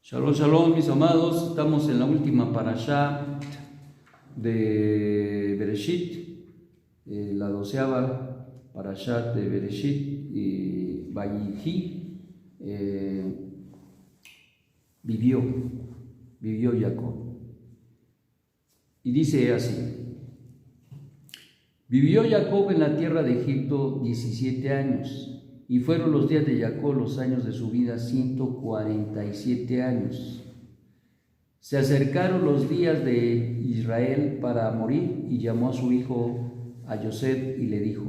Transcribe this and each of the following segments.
Shalom, shalom, mis amados. Estamos en la última parashá de Bereshit, la 12ª parashá de Bereshit, y Vayihi vivió Jacob. Y dice así: vivió Jacob en la tierra de Egipto 17 años. Y fueron los días de Jacob, los años de su vida, 147 años. Se acercaron los días de Israel para morir, y llamó a su hijo a Yosef y le dijo: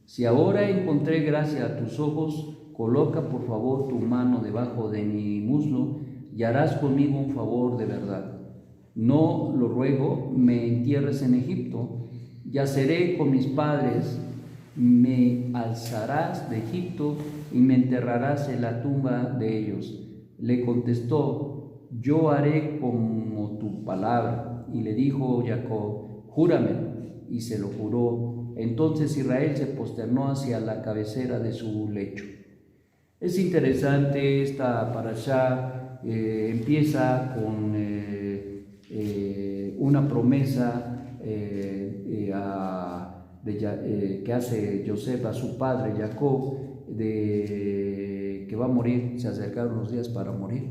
si ahora encontré gracia a tus ojos, coloca por favor tu mano debajo de mi muslo y harás conmigo un favor de verdad. No lo ruego, me entierres en Egipto, yaceré con mis padres. Me alzarás de Egipto y me enterrarás en la tumba de ellos. Le contestó: yo haré como tu palabra. Y le dijo Jacob: júrame. Y se lo juró. Entonces Israel se posternó hacia la cabecera de su lecho. Es interesante esta parashá. Empieza con una promesa que hace Yosef a su padre Jacob, de que va a morir. Se acercaron los días para morir.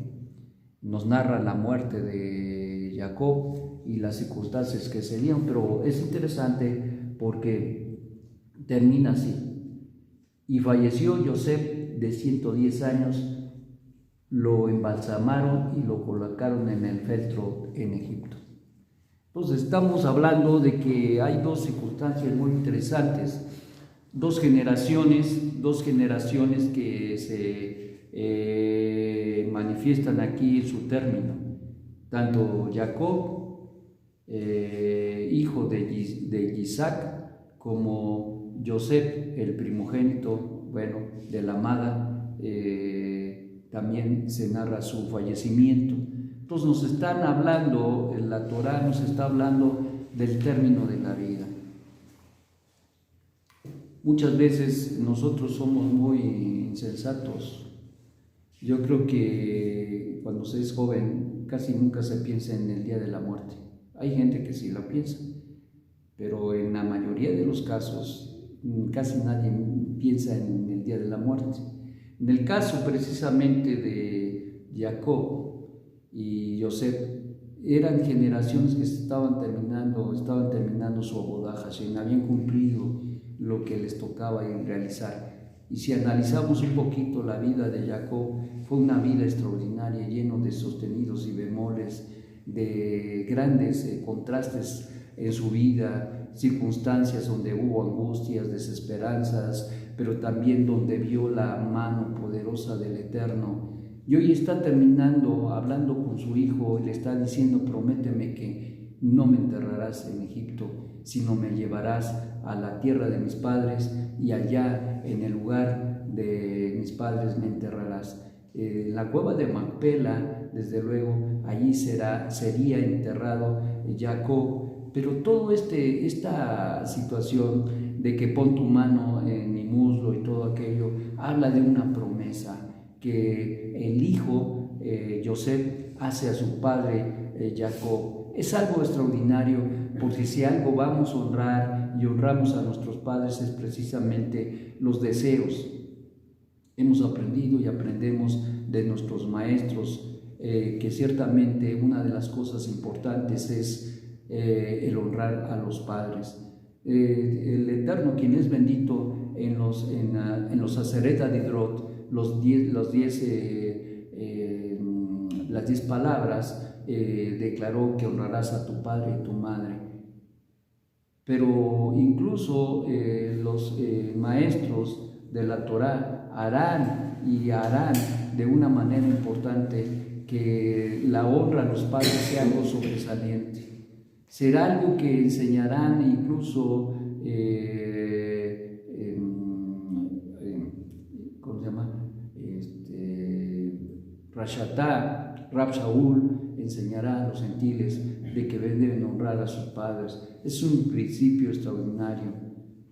Nos narra la muerte de Jacob y las circunstancias que se dieron, pero es interesante porque termina así: y falleció Yosef de 110 años, lo embalsamaron y lo colocaron en el feltro en Egipto. Entonces estamos hablando de que hay dos circunstancias muy interesantes, dos generaciones que se manifiestan aquí en su término. Tanto Jacob, hijo de Isaac, como Yosef, el primogénito, de la amada, también se narra su fallecimiento. Entonces nos están hablando, la Torá nos está hablando del término de la vida. Muchas veces nosotros somos muy insensatos. Yo creo que cuando se es joven casi nunca se piensa en el día de la muerte. Hay gente que sí la piensa, pero en la mayoría de los casos casi nadie piensa en el día de la muerte. En el caso precisamente de Jacob y Yosef, eran generaciones que estaban terminando su abodaja, habían cumplido lo que les tocaba realizar. Y si analizamos un poquito la vida de Jacob, fue una vida extraordinaria, lleno de sostenidos y bemoles, de grandes contrastes en su vida, circunstancias donde hubo angustias, desesperanzas, pero también donde vio la mano poderosa del Eterno. Y hoy está terminando hablando con su hijo y le está diciendo: prométeme que no me enterrarás en Egipto, sino me llevarás a la tierra de mis padres y allá en el lugar de mis padres me enterrarás. En la cueva de Macpela, desde luego, allí sería enterrado Jacob. Pero toda esta situación de que pon tu mano en mi muslo y todo aquello, habla de una promesa que el hijo Yosef hace a su padre Jacob. Es algo extraordinario, porque si algo vamos a honrar y honramos a nuestros padres es precisamente los deseos. Hemos aprendido y aprendemos de nuestros maestros que ciertamente una de las cosas importantes es el honrar a los padres. El Eterno, quien es bendito en los Aseret Adidrot, las 10 palabras, declaró que honrarás a tu padre y tu madre. Pero incluso los maestros de la Torá harán de una manera importante que la honra a los padres sea algo sobresaliente. Será algo que enseñarán incluso Rab Shaul enseñará a los gentiles de que deben honrar a sus padres. Es un principio extraordinario.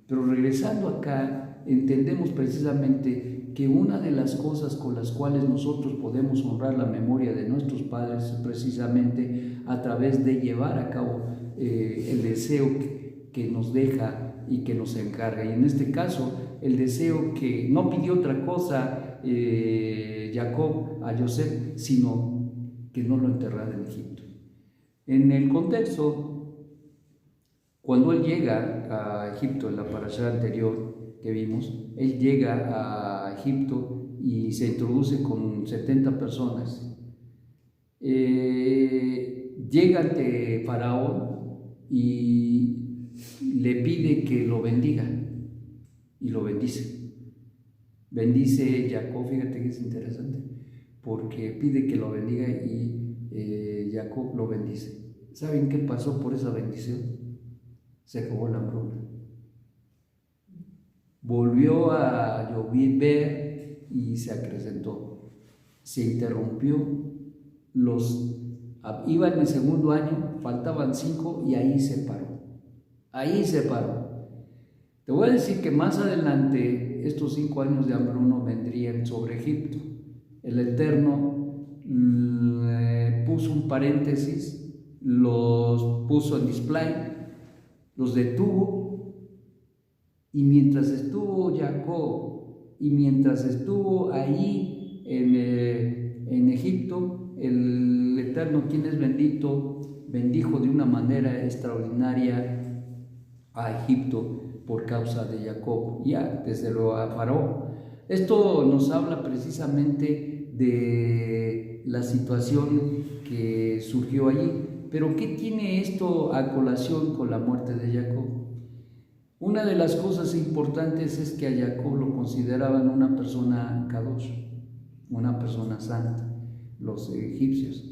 Pero regresando acá, entendemos precisamente que una de las cosas con las cuales nosotros podemos honrar la memoria de nuestros padres es precisamente a través de llevar a cabo el deseo que nos deja y que nos encarga. Y en este caso, el deseo que no pidió otra cosa Jacob a Joseph, sino que no lo enterrara en Egipto. En el contexto, cuando él llega a Egipto, en la parashá anterior que vimos, él llega a Egipto y se introduce con 70 personas. Llega ante Faraón y le pide que lo bendiga, y lo bendice. Bendice Jacob, fíjate que es interesante, porque pide que lo bendiga y Jacob lo bendice. ¿Saben qué pasó por esa bendición? Se acabó la hambruna. Volvió a llover y se acrecentó. Se interrumpió. Iba en el segundo año, faltaban 5 y ahí se paró. Ahí se paró. Te voy a decir que más adelante estos 5 años de hambruna vendrían sobre Egipto. El Eterno puso un paréntesis, los puso en display, los detuvo, y mientras estuvo Jacob y mientras estuvo ahí en Egipto, el Eterno, quien es bendito, bendijo de una manera extraordinaria a Egipto por causa de Jacob, ya desde luego a Faraón. Esto nos habla precisamente de la situación que surgió allí. Pero ¿qué tiene esto a colación con la muerte de Jacob? Una de las cosas importantes es que a Jacob lo consideraban una persona kadosh, una persona santa, los egipcios.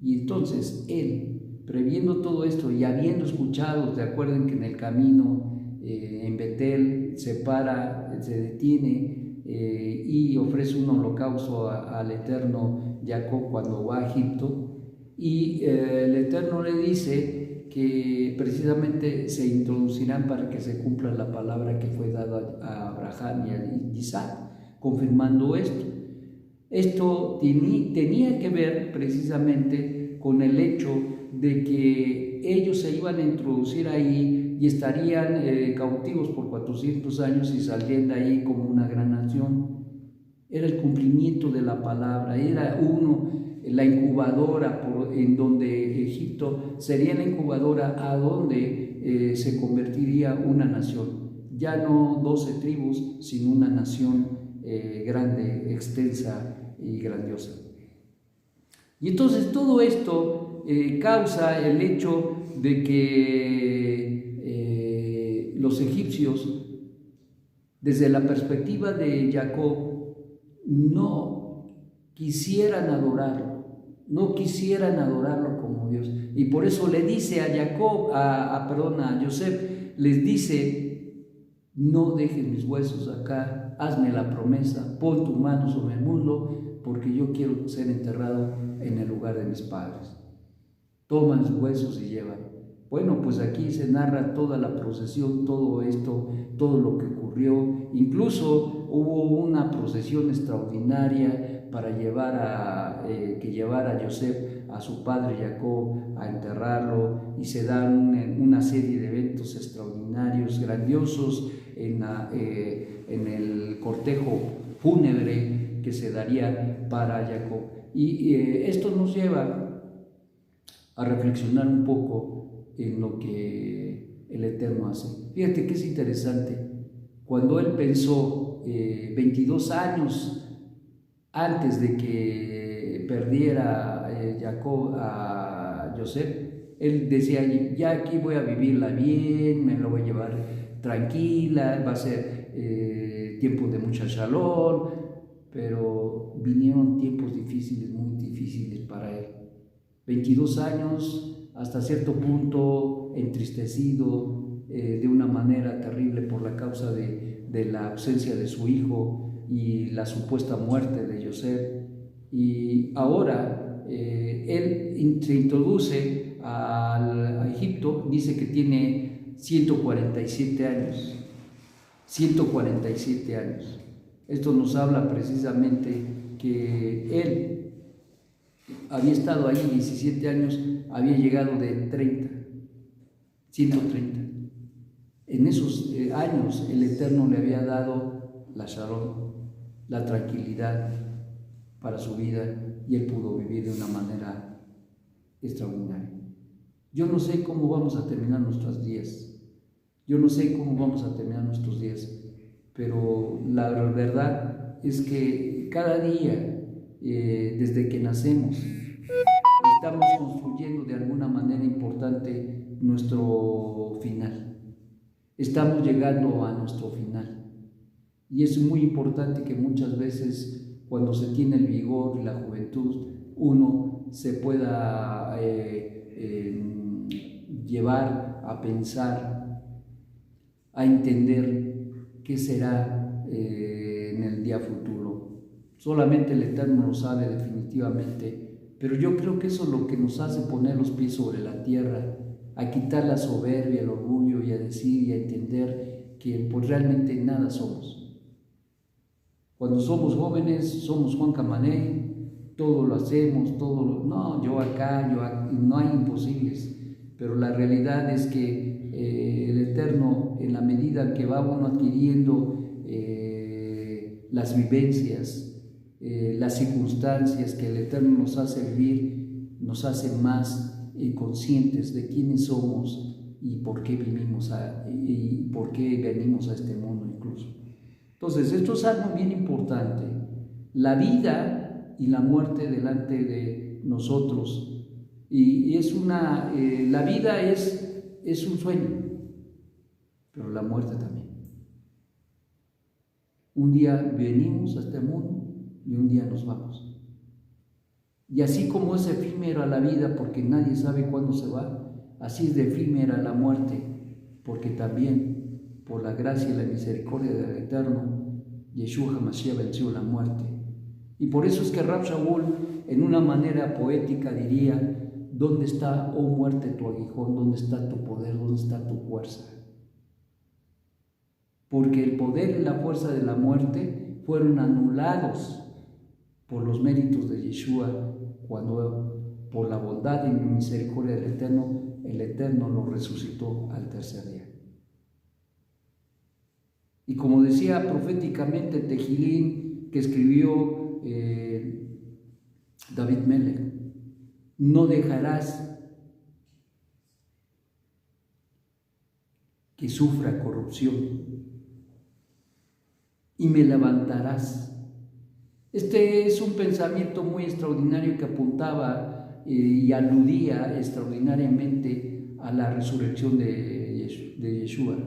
Y entonces él, previendo todo esto y habiendo escuchado, recuerden que en el camino en Betel se para, se detiene y ofrece un holocausto al Eterno Jacob cuando va a Egipto, y el Eterno le dice que precisamente se introducirán para que se cumpla la palabra que fue dada a Abraham y a Isaac, confirmando esto. Esto tenía que ver precisamente con el hecho de que ellos se iban a introducir ahí y estarían cautivos por 400 años y saldrían de ahí como una gran nación. Era el cumplimiento de la palabra, era la incubadora en donde Egipto sería la incubadora a donde se convertiría una nación. Ya no 12 tribus, sino una nación grande, extensa y grandiosa. Y entonces todo esto causa el hecho de que los egipcios, desde la perspectiva de Jacob, no quisieran adorarlo como Dios. Y por eso le dice a Joseph, les dice: no dejes mis huesos acá, hazme la promesa, pon tu mano sobre el muslo, porque yo quiero ser enterrado en el lugar de mis padres. Toma los huesos y llévalos. Bueno, pues aquí se narra toda la procesión, todo esto, todo lo que ocurrió. Incluso hubo una procesión extraordinaria para llevar a Joseph, a su padre Jacob, a enterrarlo, y se dan una serie de eventos extraordinarios, grandiosos, en el cortejo fúnebre que se daría para Jacob. Y esto nos lleva a reflexionar un poco en lo que el Eterno hace. Fíjate que es interesante. Cuando él pensó 22 años antes de que perdiera Jacob a Joseph, él decía: ya aquí voy a vivirla bien, me lo voy a llevar tranquila, va a ser tiempo de mucha shalom. Pero vinieron tiempos difíciles, muy difíciles para él. 22 años, hasta cierto punto entristecido de una manera terrible por la causa de la ausencia de su hijo y la supuesta muerte de Joseph. Y ahora él se introduce a Egipto, dice que tiene 147 años. 147 años. Esto nos habla precisamente que él había estado ahí 17 años, había llegado de 130. En esos años el Eterno le había dado la shalom, la tranquilidad para su vida, y él pudo vivir de una manera extraordinaria. Yo no sé cómo vamos a terminar nuestros días, pero la verdad es que cada día, desde que nacemos, estamos construyendo de alguna manera importante nuestro final. Estamos llegando a nuestro final. Y es muy importante que muchas veces, cuando se tiene el vigor y la juventud, uno se pueda llevar a pensar, a entender qué será en el día futuro. Solamente el Eterno lo sabe definitivamente, pero yo creo que eso es lo que nos hace poner los pies sobre la tierra, a quitar la soberbia, el orgullo, y a decir y a entender que pues realmente nada somos. Cuando somos jóvenes, somos Juan Camané, todo lo hacemos, no, yo acá, no hay imposibles, pero la realidad es que el Eterno, en la medida en que va uno adquiriendo las vivencias, las circunstancias que el Eterno nos hace vivir, nos hace más conscientes de quiénes somos y por qué venimos a este mundo incluso. Entonces, esto es algo bien importante. La vida y la muerte delante de nosotros. Y es la vida es un sueño, pero la muerte también. Un día venimos a este mundo y un día nos vamos. Y así como es efímera la vida, porque nadie sabe cuándo se va, así es de efímera la muerte, porque también, por la gracia y la misericordia del Eterno, Yeshua HaMashiach venció la muerte. Y por eso es que Rab Shaul, en una manera poética, diría: ¿dónde está, oh muerte, tu aguijón? ¿Dónde está tu poder? ¿Dónde está tu fuerza? Porque el poder y la fuerza de la muerte fueron anulados por los méritos de Yeshua, cuando por la bondad y misericordia del Eterno, el Eterno lo resucitó al tercer día. Y como decía proféticamente Tejilín, que escribió David Melech: no dejarás que sufra corrupción y me levantarás. Este es un pensamiento muy extraordinario que apuntaba y aludía extraordinariamente a la resurrección de Yeshua.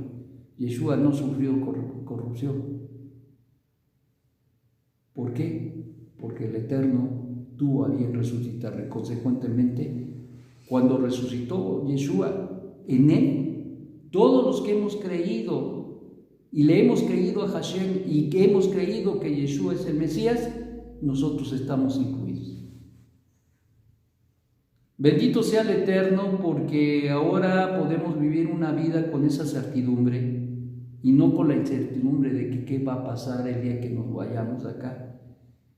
Yeshua no sufrió corrupción. ¿Por qué? Porque el Eterno tuvo a bien resucitarle. Consecuentemente, cuando resucitó Yeshua, en él, todos los que hemos creído y le hemos creído a Hashem y que hemos creído que Yeshua es el Mesías, nosotros estamos incluidos. Bendito sea el Eterno, porque ahora podemos vivir una vida con esa certidumbre y no con la incertidumbre de que qué va a pasar el día que nos vayamos acá.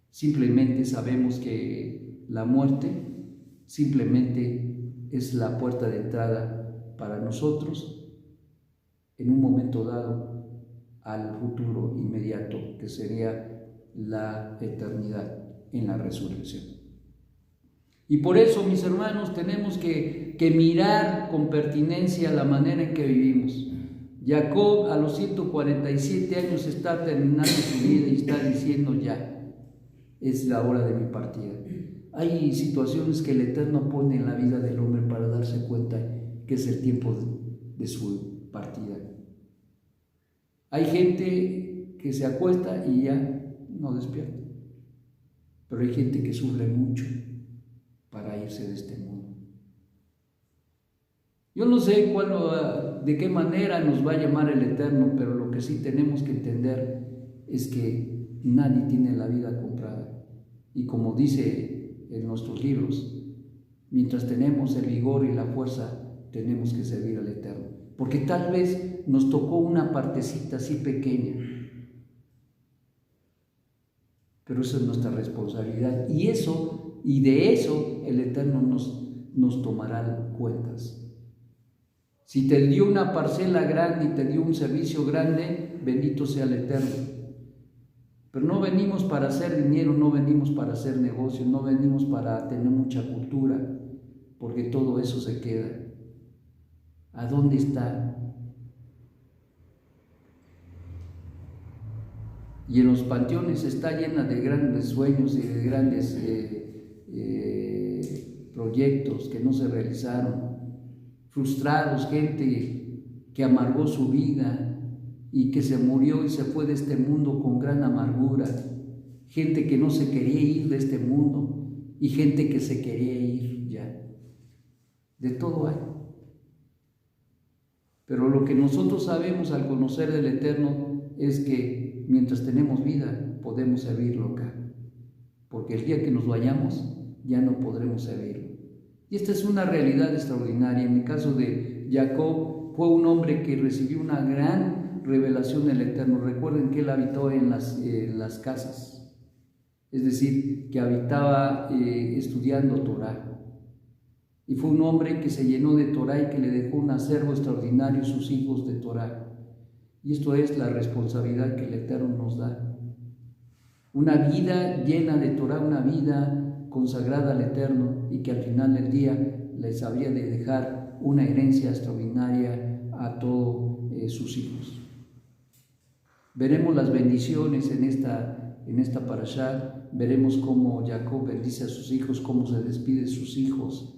Simplemente sabemos que la muerte simplemente es la puerta de entrada para nosotros en un momento dado al futuro inmediato, que sería la eternidad en la resurrección. Y por eso, mis hermanos, tenemos que mirar con pertinencia la manera en que vivimos. Jacob a los 147 años está terminando su vida y está diciendo: ya, es la hora de mi partida. Hay situaciones que el Eterno pone en la vida del hombre para darse cuenta que es el tiempo de su partida. Hay gente que se acuesta y ya no despierta, pero hay gente que sufre mucho para irse de este mundo. Yo no sé de qué manera nos va a llamar el Eterno, pero lo que sí tenemos que entender es que nadie tiene la vida comprada. Y como dice en nuestros libros, mientras tenemos el vigor y la fuerza, tenemos que servir al Eterno. Porque tal vez nos tocó una partecita así pequeña, pero esa es nuestra responsabilidad, y de eso el Eterno nos tomará cuentas. Si te dio una parcela grande y te dio un servicio grande, bendito sea el Eterno. Pero no venimos para hacer dinero, no venimos para hacer negocios, no venimos para tener mucha cultura, porque todo eso se queda. ¿A dónde está? Y en los panteones está llena de grandes sueños y de grandes proyectos que no se realizaron, frustrados, gente que amargó su vida y que se murió y se fue de este mundo con gran amargura, gente que no se quería ir de este mundo y gente que se quería ir ya. De todo hay. Pero lo que nosotros sabemos al conocer del Eterno es que mientras tenemos vida podemos servirlo acá, porque el día que nos vayamos ya no podremos servirlo. Y esta es una realidad extraordinaria. En el caso de Jacob, fue un hombre que recibió una gran revelación del Eterno. Recuerden que él habitó en las casas, es decir, que habitaba estudiando Torah. Y fue un hombre que se llenó de Torah y que le dejó un acervo extraordinario a sus hijos de Torah. Y esto es la responsabilidad que el Eterno nos da. Una vida llena de Torah, una vida consagrada al Eterno, y que al final del día les habría de dejar una herencia extraordinaria a todos sus hijos. Veremos las bendiciones en esta parashá, veremos cómo Jacob bendice a sus hijos, cómo se despide de sus hijos.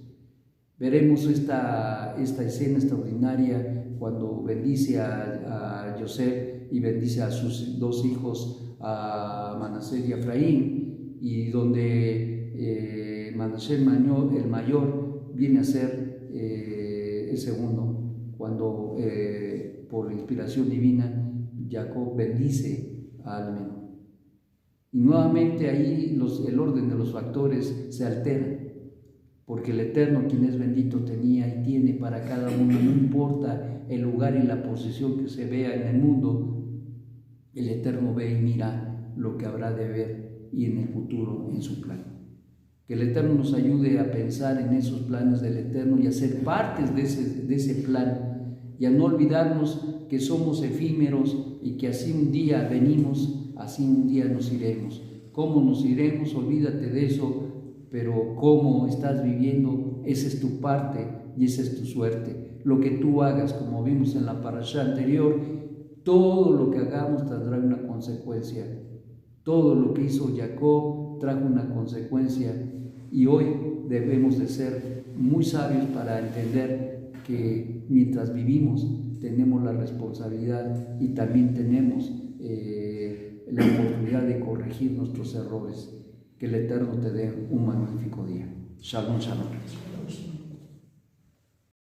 Veremos esta escena extraordinaria cuando bendice a Yosef y bendice a sus dos hijos, a Manasés y a Efraín, y donde Manasés el mayor viene a ser el segundo, cuando por inspiración divina Jacob bendice al menor. Y nuevamente ahí el orden de los factores se altera, porque el Eterno, quien es bendito, tenía y tiene para cada uno, no importa el lugar y la posición que se vea en el mundo, el Eterno ve y mira lo que habrá de ver y en el futuro en su plan. Que el Eterno nos ayude a pensar en esos planes del Eterno y a ser partes de ese plan, y a no olvidarnos que somos efímeros y que así un día venimos, así un día nos iremos. ¿Cómo nos iremos? Olvídate de eso, pero cómo estás viviendo, esa es tu parte y esa es tu suerte. Lo que tú hagas, como vimos en la parashá anterior, todo lo que hagamos tendrá una consecuencia. Todo lo que hizo Jacob trajo una consecuencia, y hoy debemos de ser muy sabios para entender que mientras vivimos tenemos la responsabilidad y también tenemos la oportunidad de corregir nuestros errores. Que el Eterno te dé un magnífico día. Shalom, shalom.